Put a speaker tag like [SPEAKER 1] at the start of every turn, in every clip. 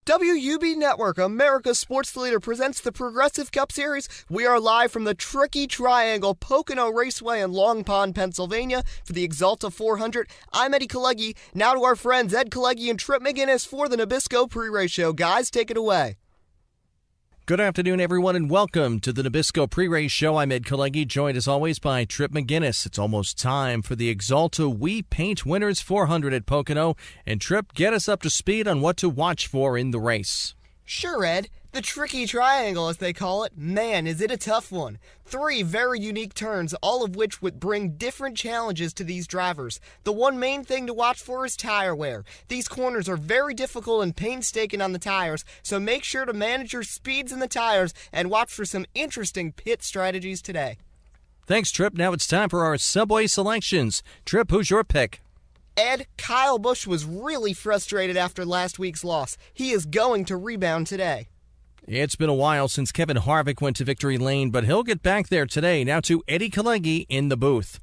[SPEAKER 1] WUB Network, America's sports leader, presents the Progressive Cup Series. We are live from the Tricky Triangle, Pocono Raceway in Long Pond, Pennsylvania for the Axalta 400. I'm Eddie Kalegi. Now to our friends Ed Kalegi and Trip McGinnis for the Nabisco pre-race show. Guys, take it away.
[SPEAKER 2] Good afternoon, everyone, and welcome to the Nabisco pre-race show. I'm Ed Kalegi, joined as always by Trip McGinnis. It's almost time for the Axalta We Paint Winners 400 at Pocono. And Trip, get us up to speed on what to watch for in the race.
[SPEAKER 1] Sure, Ed. The Tricky Triangle, as they call it. Man, is it a tough one. 3 very unique turns, all of which would bring different challenges to these drivers. The one main thing to watch for is tire wear. These corners are very difficult and painstaking on the tires, so make sure to manage your speeds in the tires and watch for some interesting pit strategies today.
[SPEAKER 2] Thanks, Trip. Now it's time for our Subway selections. Trip, who's your pick?
[SPEAKER 1] Ed, Kyle Busch was really frustrated after last week's loss. He is going to rebound today.
[SPEAKER 2] It's been a while since Kevin Harvick went to victory lane, but he'll get back there today. Now to Eddie Kalegi in the booth.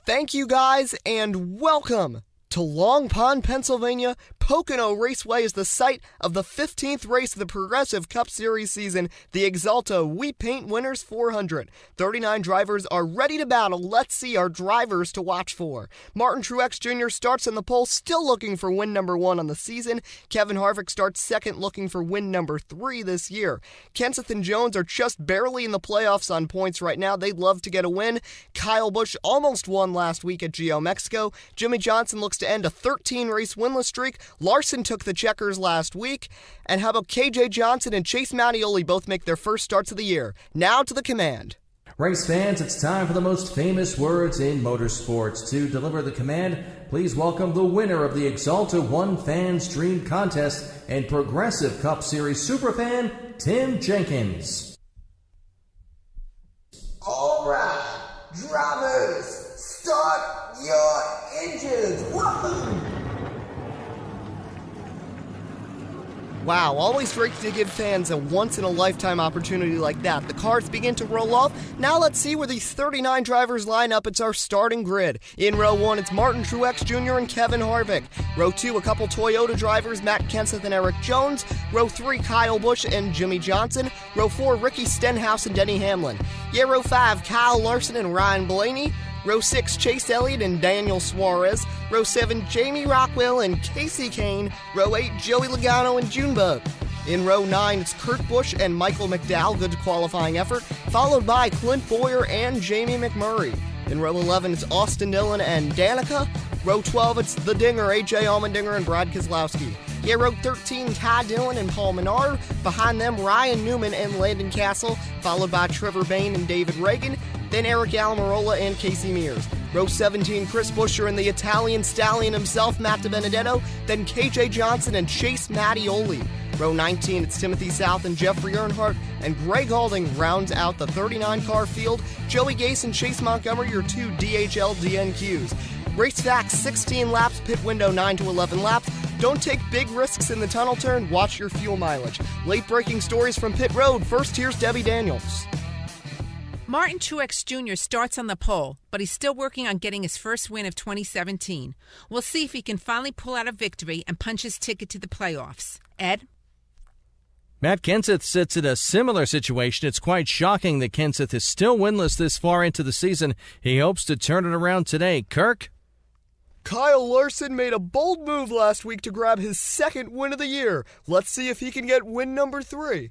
[SPEAKER 1] Thank you guys, and welcome to Long Pond, Pennsylvania. Pocono Raceway is the site of the 15th race of the Progressive Cup Series season, the Axalta We Paint Winners 400. 39 drivers are ready to battle. Let's see our drivers to watch for. Martin Truex Jr. starts in the pole, still looking for win number 1 on the season. Kevin Harvick starts second, looking for win number 3 this year. Kenseth and Jones are just barely in the playoffs on points right now. They'd love to get a win. Kyle Busch almost won last week at Geo Mexico. Jimmy Johnson looks to end a 13-race winless streak. Larson took the checkers last week. And how about KJ Johnson and Chase Mattioli both make their first starts of the year? Now to the command.
[SPEAKER 2] Race fans, it's time for the most famous words in motorsports. To deliver the command, please welcome the winner of the Axalta One Fans Dream Contest and Progressive Cup Series Superfan, Tim Jenkins.
[SPEAKER 1] All right, drivers, start your engines. Woohoo! Wow, always great to give fans a once-in-a-lifetime opportunity like that. The cars begin to roll off. Now let's see where these 39 drivers line up. It's our starting grid. In row 1, it's Martin Truex Jr. and Kevin Harvick. Row 2, a couple Toyota drivers, Matt Kenseth and Eric Jones. Row 3, Kyle Busch and Jimmy Johnson. Row 4, Ricky Stenhouse and Denny Hamlin. Row 5, Kyle Larson and Ryan Blaney. Row 6, Chase Elliott and Daniel Suarez. Row 7, Jamie Rockwell and Casey Kane. Row 8, Joey Logano and Junebug. In row 9, it's Kurt Busch and Michael McDowell, good qualifying effort, followed by Clint Bowyer and Jamie McMurray. In row 11, it's Austin Dillon and Danica. Row 12, it's The Dinger, AJ Allmendinger and Brad Keselowski. Row 13, Ty Dillon and Paul Menard. Behind them, Ryan Newman and Landon Castle, followed by Trevor Bayne and David Reagan. Then Eric Almirola and Casey Mears. Row 17, Chris Buescher and the Italian stallion himself, Matt DiBenedetto. Then KJ Johnson and Chase Mattioli. Row 19, it's Timothy South and Jeffrey Earnhardt. And Greg Halding rounds out the 39-car field. Joey Gase and Chase Montgomery are 2 DHL DNQs. Race facts, 16 laps, pit window 9 to 11 laps. Don't take big risks in the tunnel turn, watch your fuel mileage. Late breaking stories from pit road. First, here's Debbie Daniels.
[SPEAKER 3] Martin Truex Jr. starts on the pole, but he's still working on getting his first win of 2017. We'll see if he can finally pull out a victory and punch his ticket to the playoffs. Ed?
[SPEAKER 2] Matt Kenseth sits in a similar situation. It's quite shocking that Kenseth is still winless this far into the season. He hopes to turn it around today. Kirk?
[SPEAKER 1] Kyle Larson made a bold move last week to grab his second win of the year. Let's see if he can get win number 3.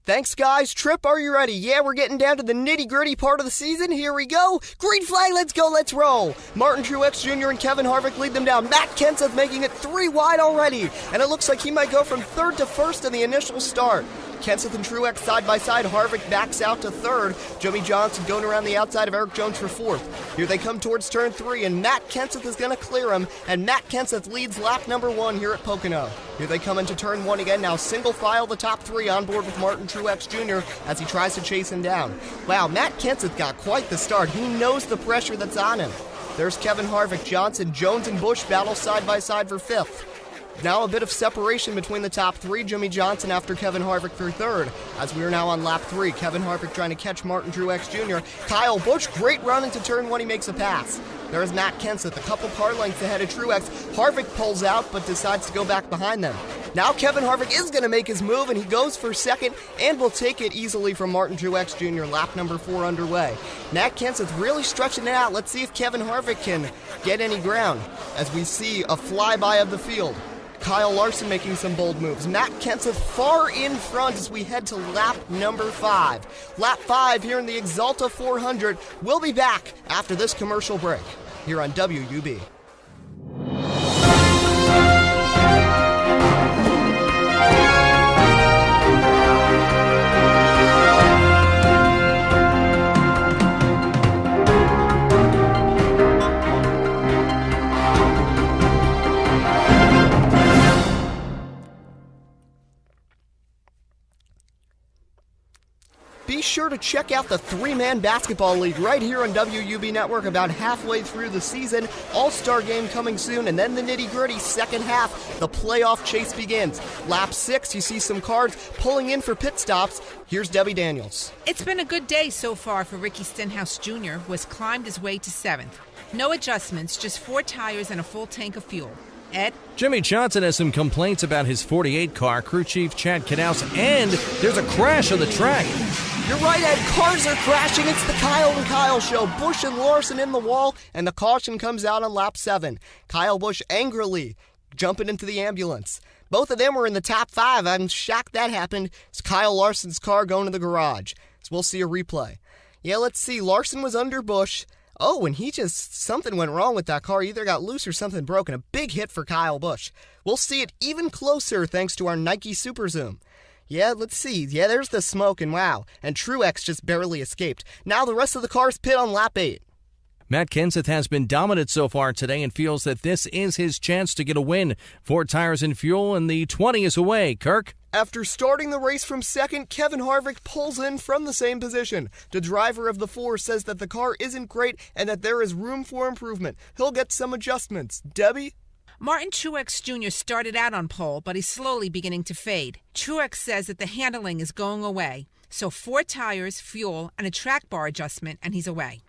[SPEAKER 1] Thanks, guys. Trip, are you ready? Yeah, we're getting down to the nitty-gritty part of the season. Here we go. Green flag, let's go, let's roll. Martin Truex Jr. and Kevin Harvick lead them down. Matt Kenseth making it 3 wide already. And it looks like he might go from 3rd to 1st in the initial start. Kenseth and Truex side by side. Harvick backs out to 3rd. Jimmy Johnson going around the outside of Eric Jones for 4th. Here they come towards turn 3, and Matt Kenseth is going to clear him. And Matt Kenseth leads lap number 1 here at Pocono. Here they come into turn 1 again. Now single file the top 3 on board with Martin Truex Jr. as he tries to chase him down. Wow, Matt Kenseth got quite the start. He knows the pressure that's on him. There's Kevin Harvick, Johnson, Jones, and Busch battle side by side for 5th. Now a bit of separation between the top 3. Jimmy Johnson after Kevin Harvick for 3rd. As we are now on lap 3, Kevin Harvick trying to catch Martin Truex Jr. Kyle Busch, great run into turn 1, he makes a pass. There's Matt Kenseth, a couple car lengths ahead of Truex. Harvick pulls out, but decides to go back behind them. Now Kevin Harvick is going to make his move, and he goes for second, and will take it easily from Martin Truex Jr., lap number 4 underway. Matt Kenseth really stretching it out. Let's see if Kevin Harvick can get any ground, as we see a flyby of the field. Kyle Larson making some bold moves. Matt Kenseth far in front as we head to lap number 5. Lap 5 here in the Axalta 400. We'll be back after this commercial break here on WUB. Be sure to check out the 3-man basketball league right here on WUB Network about halfway through the season. All-Star game coming soon, and then the nitty-gritty second half. The playoff chase begins. Lap 6, you see some cars pulling in for pit stops. Here's Debbie Daniels.
[SPEAKER 3] It's been a good day so far for Ricky Stenhouse Jr., who has climbed his way to 7th. No adjustments, just 4 tires and a full tank of fuel. Ed?
[SPEAKER 2] Jimmy Johnson has some complaints about his 48 car, crew chief Chad Knaus, and there's a crash on the track.
[SPEAKER 1] You're right, Ed. Cars are crashing. It's the Kyle and Kyle show. Busch and Larson in the wall, and the caution comes out on lap 7. Kyle Busch angrily jumping into the ambulance. Both of them were in the top 5. I'm shocked that happened. It's Kyle Larson's car going to the garage. So we'll see a replay. Yeah, let's see. Larson was under Busch. Oh, and something went wrong with that car. Either got loose or something broken. A big hit for Kyle Busch. We'll see it even closer thanks to our Nike Super Zoom. Yeah, let's see. Yeah, there's the smoke, and wow. And Truex just barely escaped. Now the rest of the cars pit on lap 8.
[SPEAKER 2] Matt Kenseth has been dominant so far today and feels that this is his chance to get a win. 4 tires and fuel, and the 20 is away. Kirk?
[SPEAKER 1] After starting the race from second, Kevin Harvick pulls in from the same position. The driver of the 4 says that the car isn't great and that there is room for improvement. He'll get some adjustments. Debbie?
[SPEAKER 3] Martin Truex Jr. started out on pole, but he's slowly beginning to fade. Truex says that the handling is going away. So 4 tires, fuel, and a track bar adjustment, and he's away.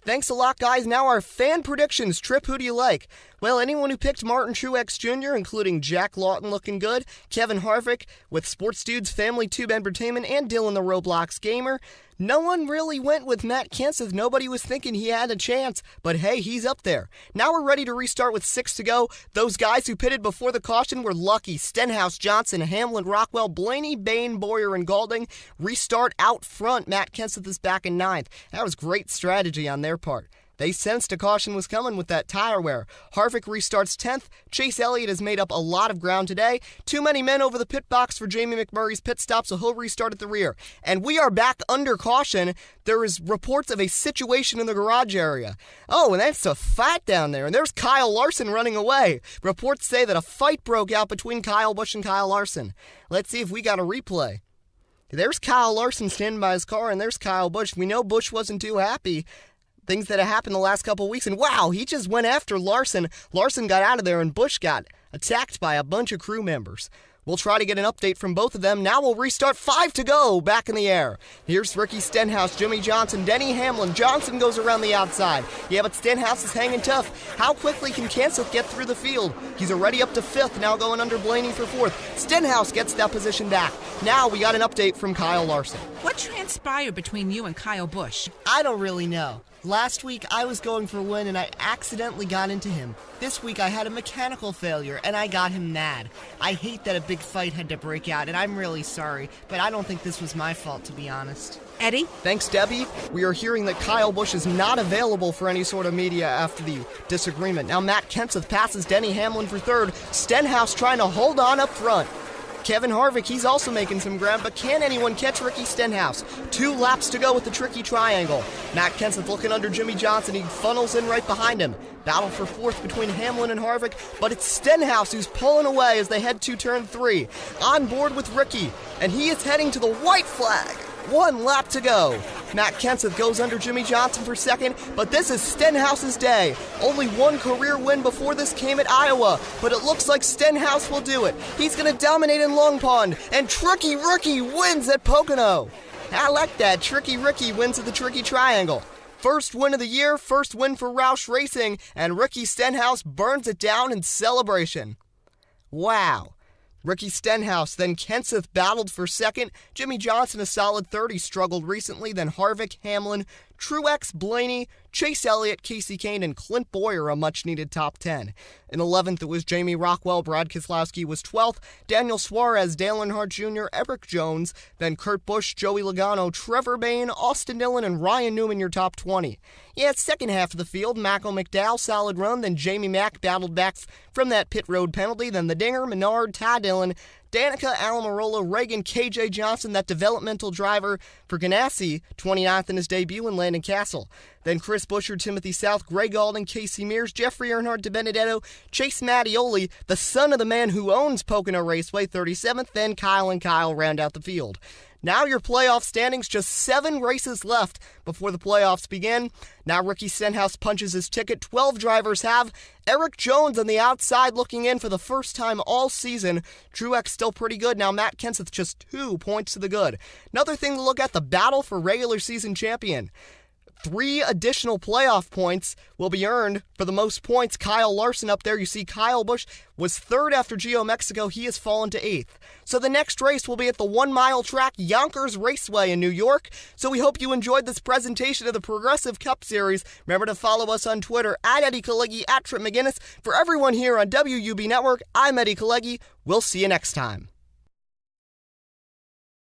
[SPEAKER 1] Thanks a lot, guys. Now our fan predictions. Trip, who do you like? Well, anyone who picked Martin Truex Jr., including Jack Lawton looking good, Kevin Harvick with Sports Dudes Family Tube Entertainment, and Dylan the Roblox Gamer. No one really went with Matt Kenseth. Nobody was thinking he had a chance, but hey, he's up there. Now we're ready to restart with 6 to go. Those guys who pitted before the caution were lucky. Stenhouse, Johnson, Hamlin, Rockwell, Blaney, Bain, Boyer, and Gaulding. Restart out front. Matt Kenseth is back in 9th. That was great strategy on their part. They sensed a caution was coming with that tire wear. Harvick restarts 10th. Chase Elliott has made up a lot of ground today. Too many men over the pit box for Jamie McMurray's pit stop, so he'll restart at the rear. And we are back under caution. There is reports of a situation in the garage area. Oh, and that's a fight down there. And there's Kyle Larson running away. Reports say that a fight broke out between Kyle Busch and Kyle Larson. Let's see if we got a replay. There's Kyle Larson standing by his car, and there's Kyle Busch. We know Busch wasn't too happy. Things that have happened the last couple of weeks, and wow, he just went after Larson. Larson got out of there, and Busch got attacked by a bunch of crew members. We'll try to get an update from both of them. Now we'll restart. 5 to go, back in the air. Here's Ricky Stenhouse, Jimmy Johnson, Denny Hamlin. Johnson goes around the outside. Yeah, but Stenhouse is hanging tough. How quickly can Kenseth get through the field? He's already up to 5th, now going under Blaney for 4th. Stenhouse gets that position back. Now we got an update from Kyle Larson.
[SPEAKER 3] What transpired between you and Kyle Busch?
[SPEAKER 1] I don't really know. Last week, I was going for a win, and I accidentally got into him. This week, I had a mechanical failure, and I got him mad. I hate that a big fight had to break out, and I'm really sorry, but I don't think this was my fault, to be honest.
[SPEAKER 3] Eddie?
[SPEAKER 1] Thanks, Debbie. We are hearing that Kyle Busch is not available for any sort of media after the disagreement. Now Matt Kenseth passes Denny Hamlin for 3rd. Stenhouse trying to hold on up front. Kevin Harvick, he's also making some ground, but can anyone catch Ricky Stenhouse? 2 laps to go with the tricky triangle. Matt Kenseth looking under Jimmy Johnson. He funnels in right behind him. Battle for 4th between Hamlin and Harvick, but it's Stenhouse who's pulling away as they head to turn 3. On board with Ricky, and he is heading to the white flag. 1 lap to go. Matt Kenseth goes under Jimmy Johnson for 2nd, but this is Stenhouse's day. Only 1 career win before this came at Iowa, but it looks like Stenhouse will do it. He's going to dominate in Long Pond, and Tricky Ricky wins at Pocono. I like that. Tricky Ricky wins at the Tricky Triangle. First win of the year, first win for Roush Racing, and Ricky Stenhouse burns it down in celebration. Wow. Ricky Stenhouse, then Kenseth battled for second. Jimmy Johnson a solid third. He struggled recently. Then Harvick, Hamlin, Truex, Blaney, Chase Elliott, Casey Kane, and Clint Boyer a much-needed top 10. In 11th, it was Jamie Rockwell. Brad Keselowski was 12th. Daniel Suarez, Dale Earnhardt Jr., Eric Jones, then Kurt Busch, Joey Logano, Trevor Bayne, Austin Dillon, and Ryan Newman your top 20. Yeah, second half of the field, Mako McDowell, solid run. Then Jamie Mack battled back from that pit road penalty. Then the Dinger, Menard, Ty Dillon, Danica, Almirola, Reagan, KJ Johnson, that developmental driver for Ganassi, 29th in his debut, and Landon Castle. Then Chris Buescher, Timothy South, Greg Aldon, Casey Mears, Jeffrey Earnhardt, DiBenedetto, Chase Mattioli, the son of the man who owns Pocono Raceway, 37th. Then Kyle and Kyle round out the field. Now your playoff standings, just 7 races left before the playoffs begin. Now Ricky Stenhouse punches his ticket. 12 drivers have. Eric Jones on the outside looking in for the first time all season. Truex still pretty good. Now Matt Kenseth just 2 points to the good. Another thing to look at, the battle for regular season champion. 3 additional playoff points will be earned for the most points. Kyle Larson up there. You see Kyle Busch was 3rd after Geo Mexico. He has fallen to 8th. So the next race will be at the 1-mile track, Yonkers Raceway in New York. So we hope you enjoyed this presentation of the Progressive Cup Series. Remember to follow us on Twitter at Eddie Kalegi, at Trip McGinnis. For everyone here on WUB Network, I'm Eddie Kalegi. We'll see you next time.